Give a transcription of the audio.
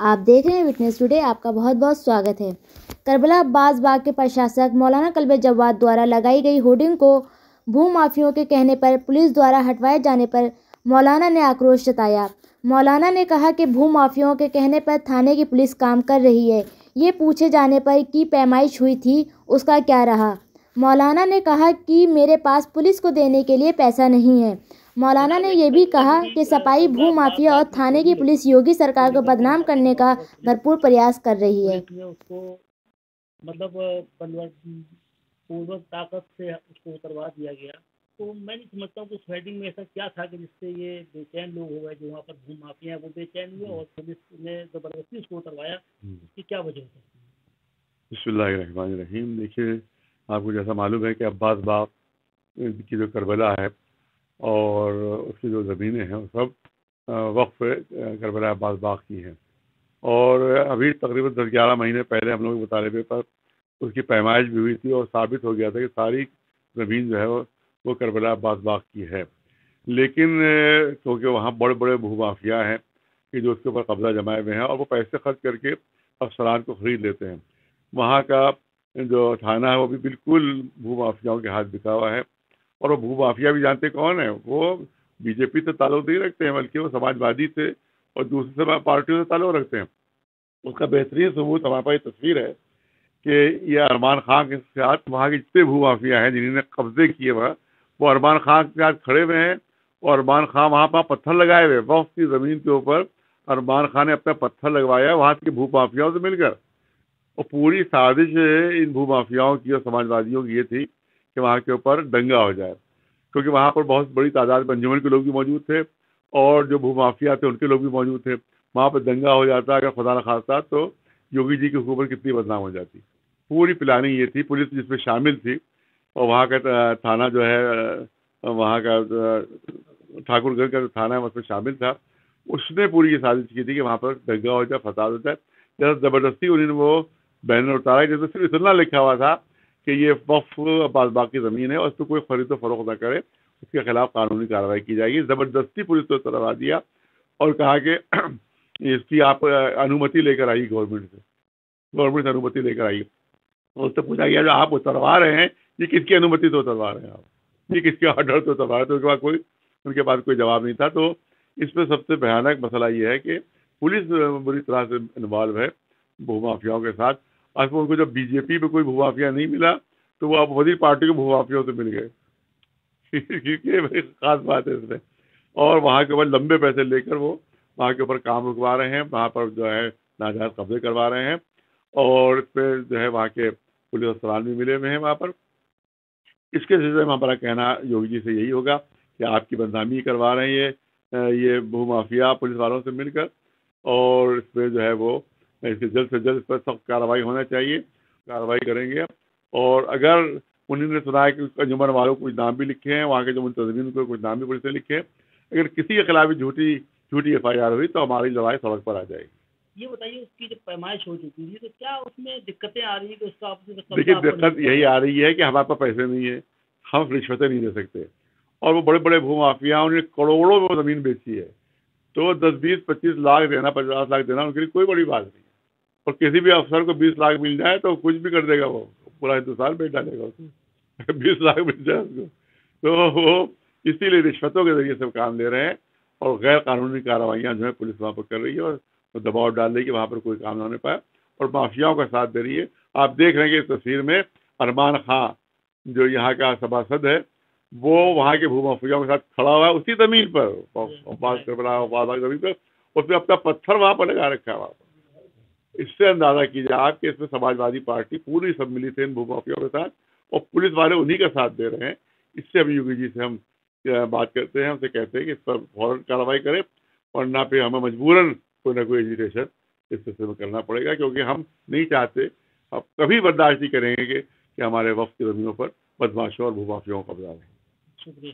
آپ دیکھ رہے ہیں وٹنس ٹوڈے. آپ کا بہت بہت سواگت ہے. کربلا عباس باغ کے پرشاسک مولانا کلب جواد دوارا لگائی گئی ہورڈنگ کو بھومافیوں کے کہنے پر پولیس دوارا ہٹوائے جانے پر مولانا نے آکروش جتایا. مولانا نے کہا کہ بھومافیوں کے کہنے پر تھانے کی پولیس کام کر رہی ہے. یہ پوچھے جانے پر کی پیمائش ہوئی تھی اس کا کیا رہا. مولانا نے کہا کہ میرے پاس پولیس کو دینے کے لیے پیسہ نہیں ہے. مولانا نے یہ بھی کہا کہ سپاہی بھومافیا اور تھانے کی پولیس یوگی سرکار کو بدنام کرنے کا بھرپور پریاس کر رہی ہے. اس کو مطلب پوروک طاقت سے اس کو اتروا دیا گیا. تو میں نہیں سمجھتا ہوں کہ اس ویڈنگ میں ایسا کیا تھا کہ جس سے یہ بے چین لوگ ہو گئے جو وہاں پر بھومافیا ہیں وہ بے چین ہوئے اور پولیس نے زبردستی اس کو اتروایا. اس کی کیا وجہ ہو سکتی ہے؟ بسم اللہ الرحمن الرحیم. دیکھیے آپ کو جیسا معلوم ہے کہ عباس باغ کی جو کربلا ہے اور اس کی جو زمینیں ہیں وہ سب وقف کربلا عباس باغ کی ہیں. اور ابھی تقریباً 10-11 مہینے پہلے ہم لوگ کے مطالبے پر اس کی پیمائش بھی ہوئی تھی اور ثابت ہو گیا تھا کہ ساری زمین جو ہے وہ کربلا عباس باغ کی ہے. لیکن کیونکہ وہاں بڑے بڑے بھومافیا ہیں کہ جو اس کے اوپر قبضہ جمائے ہوئے ہیں اور وہ پیسے خرچ کر کے افسران کو خرید لیتے ہیں. وہاں کا جو تھانہ ہے وہ بھی بالکل بھومافیاؤں کے ہاتھ بکا ہوا ہے. اور وہ بھومافیا بھی جانتے کون ہیں؟ وہ بی جے پی سے تعلق نہیں رکھتے ہیں بلکہ وہ سماج وادی سے اور دوسری پارٹیوں سے تعلق رکھتے ہیں. اس کا بہترین ثبوت ہمارے پاس یہ تصویر ہے کہ یہ ارمان خان کے ساتھ وہاں کے جتنے بھومافیا ہیں جنہوں نے قبضے کیے وہ ارمان خان کے ساتھ کھڑے ہوئے ہیں. اور ارمان خان وہاں پر پتھر لگائے ہوئے وقف کی زمین کے اوپر ارمان خان نے اپنا پتھر لگوایا وہاں کے بھومافیاؤں سے مل کر. اور پوری سازش ان بھومافیاؤں کی اور سماج وادیوں کی یہ تھی کہ وہاں کے اوپر دنگا ہو جائے، کیونکہ وہاں پر بہت بڑی تعداد میں انجمن کے لوگ بھی موجود تھے اور جو بھومافیا تھے ان کے لوگ بھی موجود تھے. وہاں پہ دنگا ہو جاتا اگر خدا نخواستہ تو یوگی جی کی حکومت کتنی بدنام ہو جاتی. پوری پلاننگ یہ تھی. پولیس جس میں شامل تھی اور وہاں کا تھانہ جو ہے وہاں کا ٹھاکر گڑھ کا جو تھانہ ہے اس میں شامل تھا. اس نے پوری یہ سازش کی تھی کہ وہاں پر دنگا ہو جائے، فساد ہو جائے. جیسے زبردستی انہوں نے وہ بینر اتارا جیسے صرف اتنا لکھا ہوا تھا کہ یہ وقف عباس باغ کی زمین ہے اور اس پہ کوئی خرید و فروخت نہ کرے، اس کے خلاف قانونی کارروائی کی جائے گی. زبردستی پولیس کو اتروا دیا اور کہا کہ اس کی آپ انومتی لے کر آئیے گورنمنٹ سے انومتی لے کر آئیے. اور اس سے پوچھا گیا جو آپ اتروا رہے ہیں یہ کس کی انومتی سے اتروا رہے ہیں، آپ یہ کس کے آرڈر سے اتروا رہے ہیں؟ تو ان کے پاس کوئی جواب نہیں تھا. تو اس میں سب سے بھیانک مسئلہ یہ ہے کہ پولیس بری طرح سے انوالو ہے بھومافیاؤں کے ساتھ. آج ان کو جب بی جے پی میں کوئی بھومافیا نہیں ملا تو وہ اپوزٹ پارٹی کے بھومافیاؤں سے مل گئے کیونکہ بڑی خاص بات ہے اس میں. اور وہاں کے اوپر لمبے پیسے لے کر وہ وہاں کے اوپر کام رکوا رہے ہیں، وہاں پر جو ہے ناجائز قبضے کروا رہے ہیں. اور اس پہ جو ہے وہاں کے پولیس افسران بھی ملے ہوئے ہیں وہاں پر. اس کے سلسلے میں ہمارا کہنا یوگی جی سے یہی ہوگا کہ آپ کی بدنامی کروا رہے ہیں یہ بھومافیا پولیس والوں سے مل کر. اور اس پہ جو ہے وہ اس کے جلد سے جلد اس پر سخت کارروائی ہونا چاہیے. کارروائی کریں گے. اور اگر انہوں نے سنا ہے کہ انجمن والوں کو کچھ نام بھی لکھے ہیں، وہاں کے جو منتظمین کو کچھ نام بھی پولیس نے لکھے ہیں، اگر کسی کے خلاف بھی جھوٹی ایف آئی آر ہوئی تو ہماری لڑائی سڑک پر آ جائے گی. یہ بتائیے اس کی جب پیمائش ہو چکی ہے تو کیا اس میں دقتیں آ رہی ہیں کہ اس کا دیکھیے دقت یہی آ رہی ہے کہ ہمارے پاس پیسے نہیں ہیں، ہم رشوتیں نہیں دے سکتے. اور وہ بڑے بڑے بھومافیا انہوں نے کروڑوں میں زمین بیچی ہے تو 10-20-25 لاکھ دینا، 50 لاکھ دینا ان کے لیے کوئی بڑی بات نہیں ہے. اور کسی بھی افسر کو 20 لاکھ مل جائے تو کچھ بھی کر دے گا، وہ پورا ہندوستان بیچ ڈالے گا. اس کو 20 لاکھ مل جائے اس کو تو وہ اسی لیے رشوتوں کے ذریعے سے کام لے رہے ہیں. اور غیر قانونی کارروائیاں جو ہے پولیس وہاں پر کر رہی ہے اور دباؤ ڈال رہی ہے کہ وہاں پر کوئی کام نہ ہونے پائے اور مافیاؤں کا ساتھ دے رہی ہے. آپ دیکھ رہے ہیں کہ اس تصویر میں ارمان خان جو یہاں کا سباسد ہے وہ وہاں کے بھومافیاؤں کے ساتھ کھڑا ہوا ہے اسی زمین پر زمین پر. اس نے اپنا پتھر وہاں پر لگا رکھا ہے وہاں پر. اس سے اندازہ کیجیے آپ کہ اس میں سماج وادی پارٹی پوری سب ملی تھے ان بھومافیاؤں کے ساتھ اور پولیس والے انہی کا ساتھ دے رہے ہیں. اس سے ابھی یوگی جی سے ہم بات کرتے ہیں، ہم سے کہتے ہیں کہ اس پر فوراً کارروائی کرے ورنہ پہ ہمیں مجبوراً کوئی نہ کوئی ایجیٹیشن اس سلسلے میں کرنا پڑے گا، کیونکہ ہم نہیں چاہتے، اب کبھی برداشت نہیں کریں گے کہ ہمارے وقت کی زمینوں پر بدماشوں اور بھومافیاؤں کا قبضہ ہے. شکریہ.